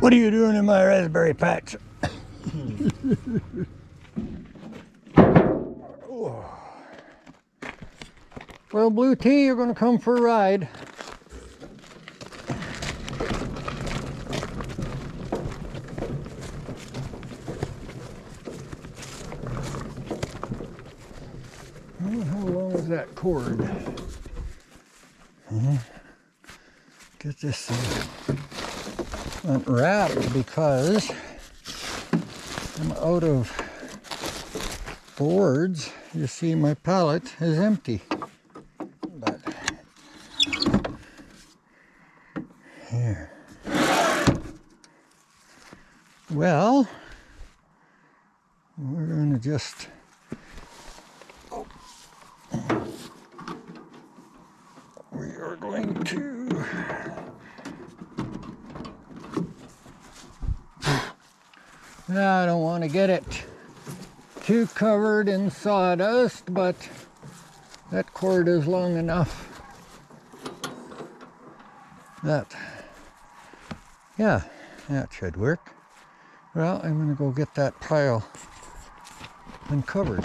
What are you doing in my raspberry patch? Well, Blue Tea, you're going to come for a ride. How long is that cord? Get this unwrapped because I'm out of boards. You see my pallet is empty. But here. Well, we're going to just we are going to I don't want to get it too covered in sawdust, but that cord is long enough that, yeah, that should work. Well, I'm going to go get that pile uncovered.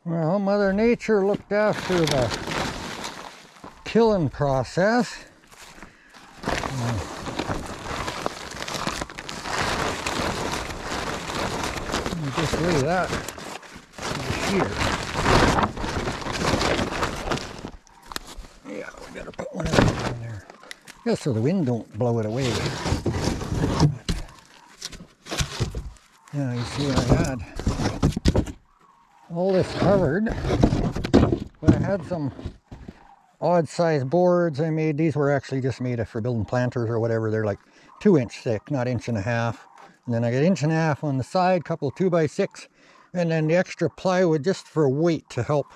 Well, Mother Nature looked after the killing process. Just lay that here. Yeah, we gotta put one of those in there. Just so the wind don't blow it away. Yeah, you see I had all this covered, but I had some odd sized boards I made. These were actually just made for building planters or whatever. They're like 2-inch thick, not 1.5 inches. And then I got 1.5 inches on the side, couple 2x6, and then the extra plywood just for weight to help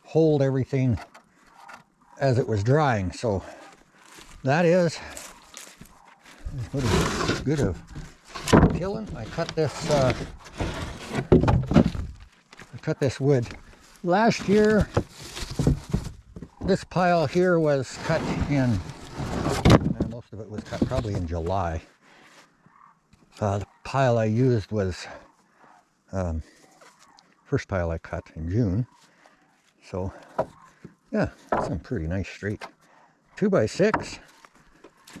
hold everything as it was drying. So that is as good of killing. I cut this wood last year. This pile here was cut in, most of it was cut probably in July. The pile I used was first pile I cut in June. So yeah, some pretty nice straight 2x6.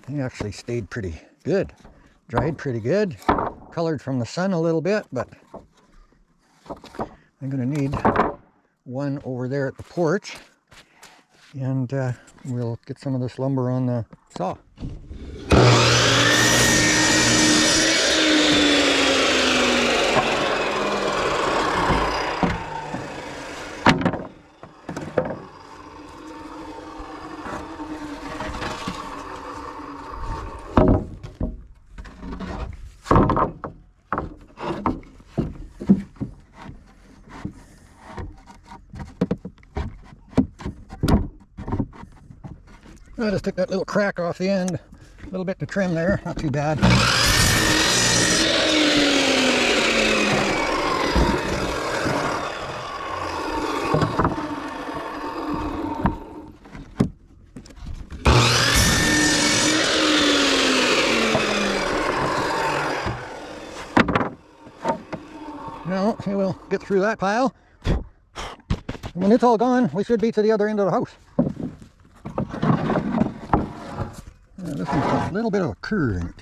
They actually stayed pretty good, dried pretty good, colored from the sun a little bit, but I'm gonna need one over there at the porch, and we'll get some of this lumber on the saw. I just took that little crack off the end, a little bit to trim there, not too bad. Now, we'll get through that pile. And when it's all gone, we should be to the other end of the house. This one's got a little bit of a curve in it.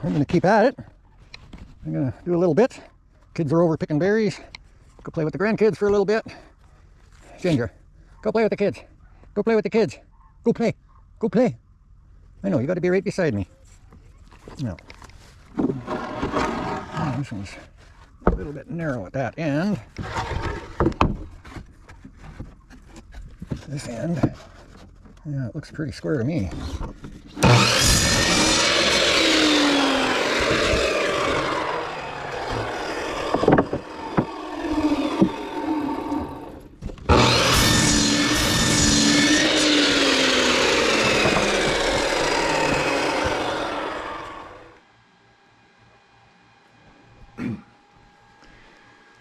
I'm going to keep at it. I'm going to do a little bit. Kids are over picking berries. Go play with the grandkids for a little bit. Ginger, go play with the kids. Go play with the kids. Go play. Go play. I know, you got to be right beside me. No. Oh, this one's a little bit narrow at that end. This end, yeah, it looks pretty square to me.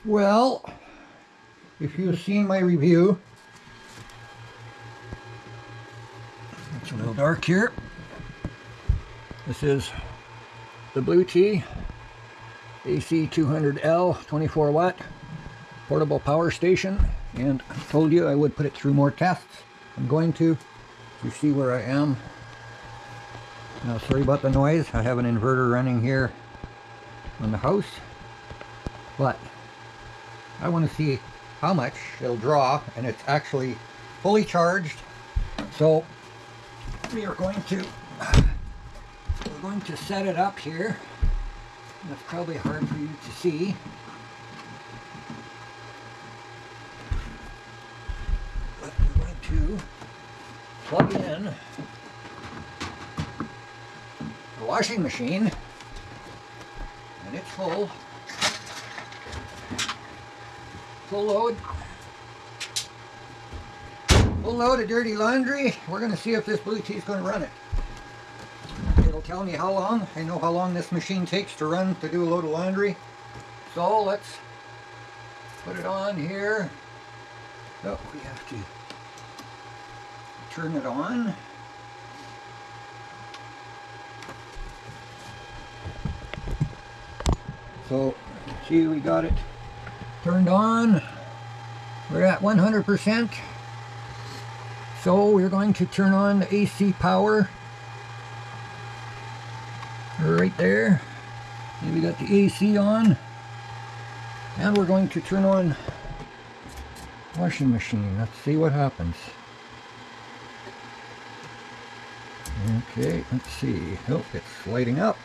Well, if you've seen my review, it's a little dark here. This is the Blue Tea AC200L 24 watt portable power station, and I told you I would put it through more tests. I'm going to. You see where I am. Now, sorry about the noise. I have an inverter running here on the house, but I want to see how much it'll draw, and it's actually fully charged. So we're going to set it up here. That's probably hard for you to see. But we're going to plug in the washing machine, and it's full. Full load of dirty laundry. We're going to see if this Blue Tea is going to run it. It'll tell me how long. I know how long this machine takes to run to do a load of laundry. So let's put it on here. Oh, we have to turn it on. So, see, we got it turned on. We're at 100%. So we're going to turn on the AC power right there. And we got the AC on. And we're going to turn on washing machine. Let's see what happens. Okay, let's see. Oh, it's lighting up.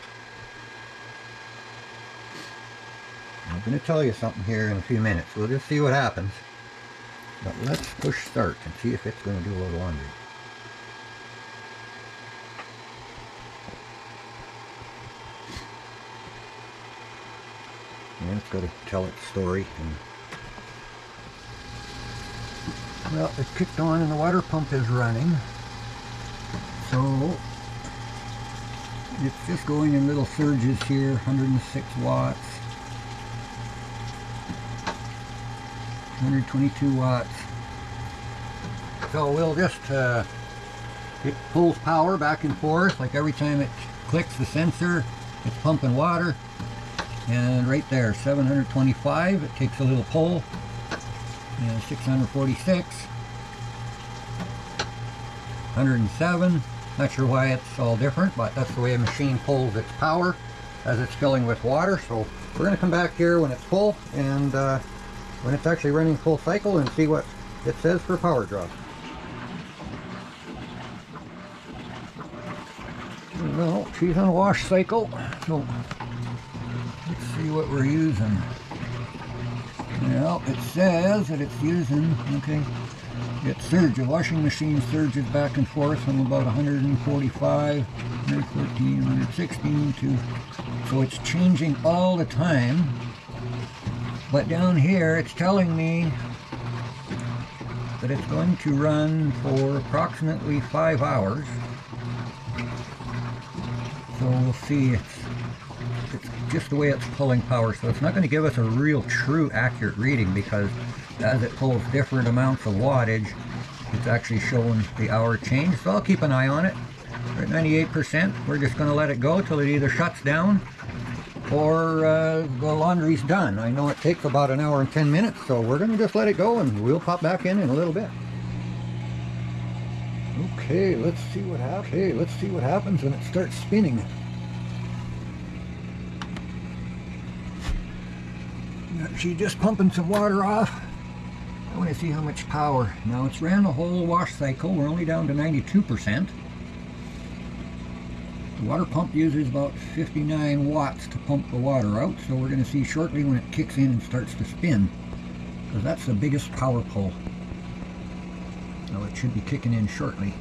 I'm going to tell you something here in a few minutes. We'll just see what happens. But let's push start and see if it's going to do a little laundry. And it's going to tell its story. And, well, it kicked on and the water pump is running. So it's just going in little surges here, 106 watts. 122 watts. So we'll just, it pulls power back and forth, like every time it clicks the sensor, it's pumping water. And right there, 725, it takes a little pull. And 646. 107. Not sure why it's all different, but that's the way a machine pulls its power as it's filling with water. So we're going to come back here when it's full, and when it's actually running full cycle, and see what it says for power draw. Well, she's on wash cycle, so let's see what we're using. Well, it says that it's using, okay, it surges, the washing machine surges back and forth from about 145, 114, 116 to, so it's changing all the time. But down here it's telling me that it's going to run for approximately 5 hours. So we'll see. It's just the way it's pulling power. So it's not going to give us a real true accurate reading, because as it pulls different amounts of wattage, it's actually showing the hour change. So I'll keep an eye on it. We're at 98%. We're just going to let it go till it either shuts down or the laundry's done. I know it takes about an hour and 10 minutes, so we're going to just let it go, and we'll pop back in a little bit. Okay, let's see what happens. Okay, let's see what happens when it starts spinning. She's just pumping some water off. I want to see how much power. Now it's ran the whole wash cycle. We're only down to 92%. The water pump uses about 59 watts to pump the water out, so we're going to see shortly when it kicks in and starts to spin, because that's the biggest power pull. So it should be kicking in shortly.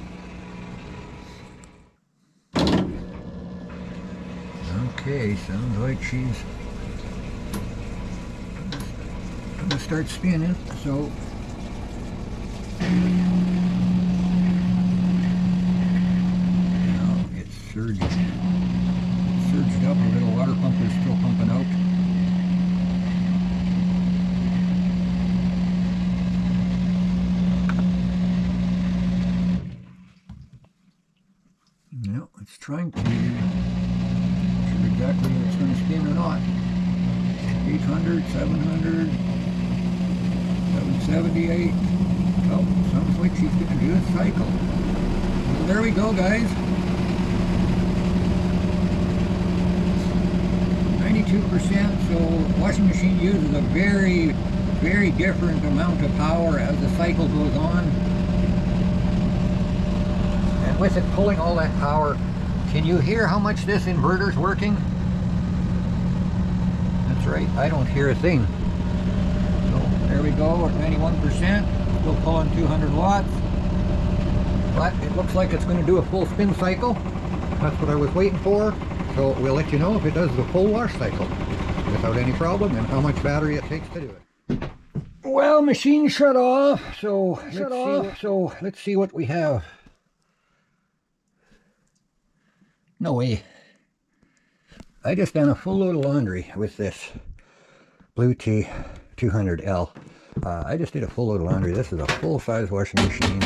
Okay, sounds like she's gonna start spinning, so now it's surged up. Our little water pump is still pumping out. No, it's trying to. Not sure exactly if it's going to spin or not. 800, 700, 778. Oh, sounds like she's going to do a cycle. Well, there we go, guys. 92%. So washing machine uses a very, very different amount of power as the cycle goes on. And with it pulling all that power, can you hear how much this inverter's working? That's right, I don't hear a thing. So there we go, we're at 91%, still pulling 200 watts. But it looks like it's going to do a full spin cycle. That's what I was waiting for. So we'll let you know if it does the full wash cycle without any problem and how much battery it takes to do it. Well, machine shut off, so let's see what we have. No way. I just done a full load of laundry with this Blue AC200L. I just did a full load of laundry. This is a full-size washing machine.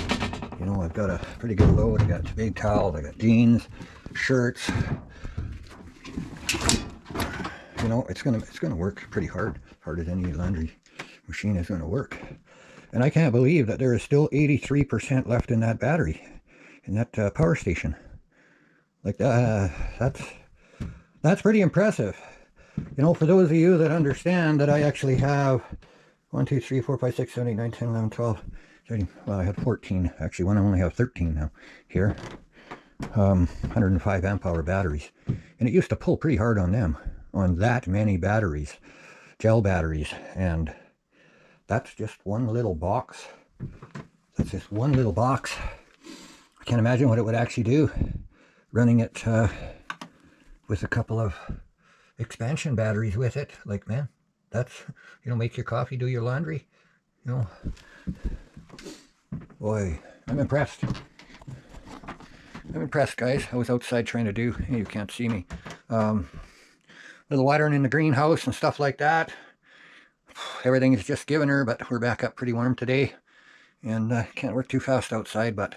You know, I've got a pretty good load. I got big towels, I got jeans, shirts. You know, it's gonna work pretty hard as any laundry machine is gonna work. And I can't believe that there is still 83% left in that battery, in that power station. Like that's pretty impressive. You know, for those of you that understand that I actually have 1, 2, 3, 4, 5, 6, 7, 8, 9, 10, 11, 12, 13, well, I had 14 actually. One I only have 13 now here. 105 amp hour batteries, and it used to pull pretty hard on them, on that many batteries, gel batteries. And that's just one little box. That's just one little box. I can't imagine what it would actually do running it with a couple of expansion batteries with it. Like, man, that's, you know, make your coffee, do your laundry, you know. Boy, I'm impressed. I'm impressed, guys. I was outside trying to do, you can't see me, little watering in the greenhouse and stuff like that. Everything is just giving her, but we're back up pretty warm today, and can't work too fast outside. But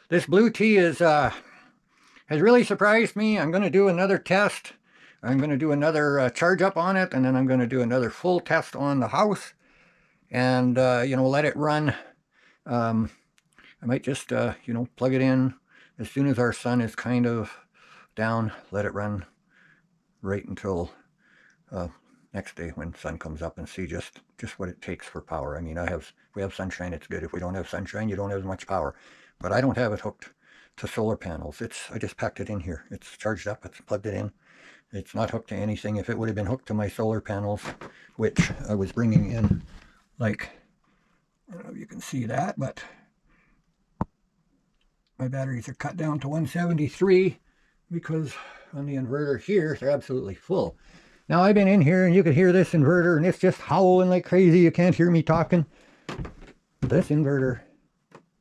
this Blue Tea is has really surprised me. I'm going to do another test. I'm going to do another charge up on it, and then I'm going to do another full test on the house, and you know, let it run. I might just you know, plug it in as soon as our sun is kind of down, let it run right until next day when sun comes up, and see just what it takes for power. I mean, if we have sunshine, it's good. If we don't have sunshine, you don't have as much power. But I don't have it hooked to solar panels. I just packed it in here. It's charged up, it's plugged it in. It's not hooked to anything. If it would have been hooked to my solar panels, which I was bringing in, like, I don't know if you can see that, but my batteries are cut down to 173 because on the inverter here, they're absolutely full. Now, I've been in here and you could hear this inverter and it's just howling like crazy. You can't hear me talking. This inverter,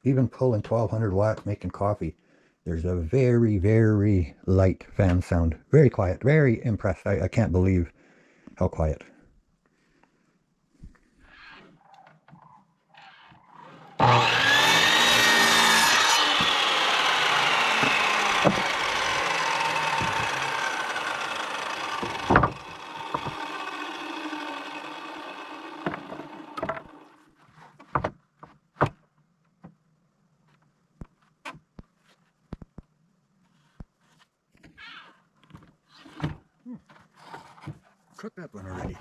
even pulling 1200 watts, making coffee, there's a very, very light fan sound. Very quiet. Very impressed. I can't believe how quiet. Cooked that one already.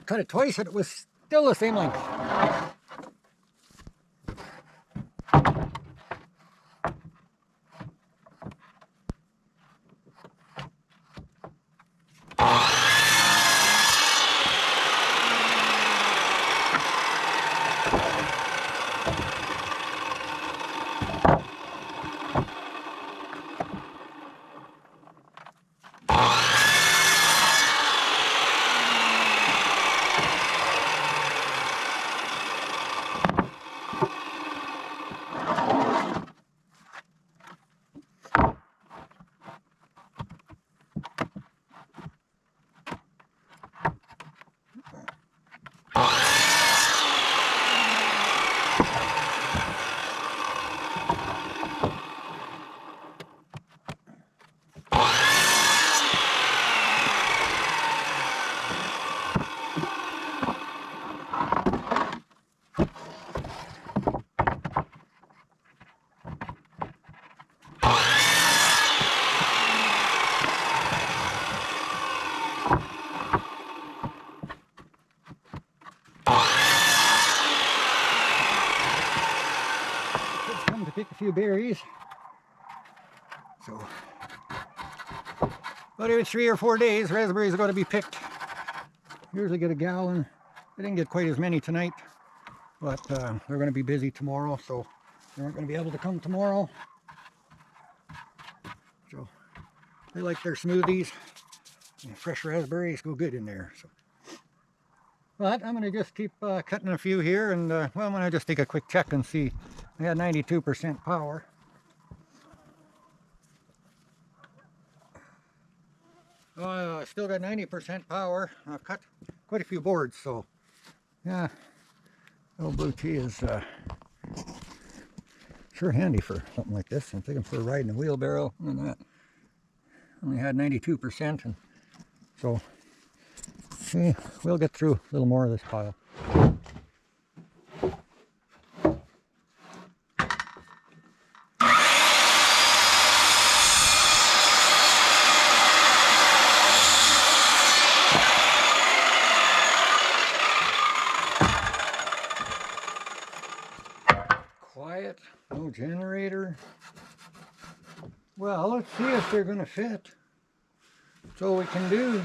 Cut it twice and it was still the same length. pick a few berries. So, about every 3 or 4 days, raspberries are going to be picked. Usually get a gallon. I didn't get quite as many tonight, but they're going to be busy tomorrow, so they aren't going to be able to come tomorrow. So they like their smoothies, and fresh raspberries go good in there. So, but I'm going to just keep cutting a few here, and well, I'm going to just take a quick check and see. I had 92% power. Still got 90% power. I've cut quite a few boards, so yeah, old blue tea is sure handy for something like this. I'm taking for a ride in a wheelbarrow and that. Only had 92%, and so see, we'll get through a little more of this pile. Quiet, no generator. Well, let's see if they're going to fit. That's all we can do.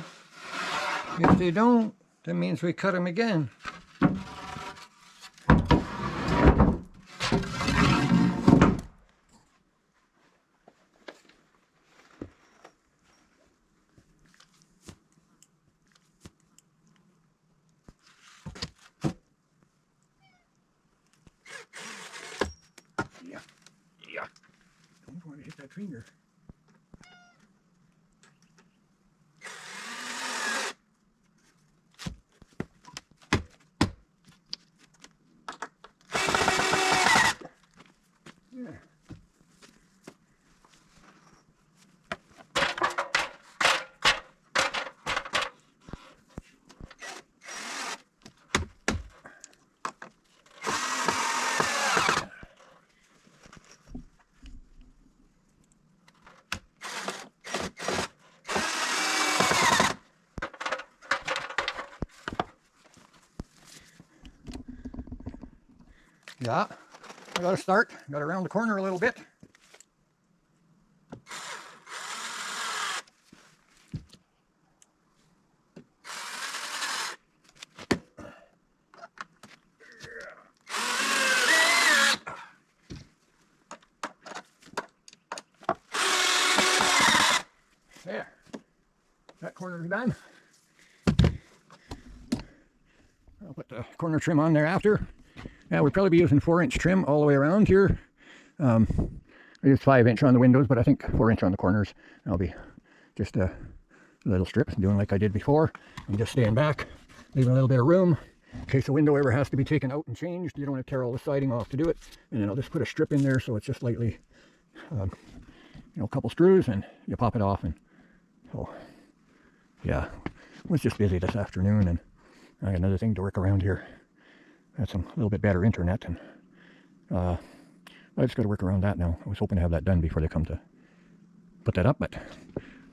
If they don't, that means we cut them again. Yeah. Don't want to hit that finger. There. Yeah, I got to start. Got around the corner a little bit. There, that corner's done. I'll put the corner trim on there after. Yeah, we'll probably be using 4-inch trim all the way around here. I used 5-inch on the windows, but I think 4-inch on the corners. I'll be just a little strip, doing like I did before. I'm just staying back, leaving a little bit of room in case the window ever has to be taken out and changed. You don't want to tear all the siding off to do it. And then I'll just put a strip in there so it's just lightly, you know, a couple screws, and you pop it off. And so, yeah, it was just busy this afternoon, and I got another thing to work around here. Had some little bit better internet, and I just got to work around that now. I was hoping to have that done before they come to put that up, but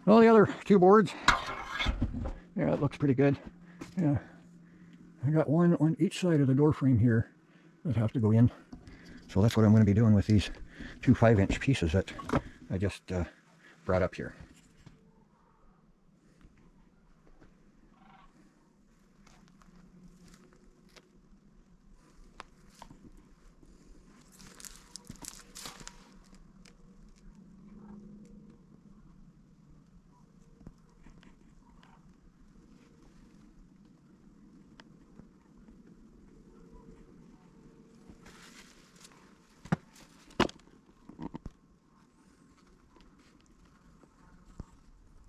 all the other 2 boards, yeah, it looks pretty good. Yeah, I got one on each side of the door frame here that have to go in, so that's what I'm going to be doing with these 2 5-inch pieces that I just brought up here.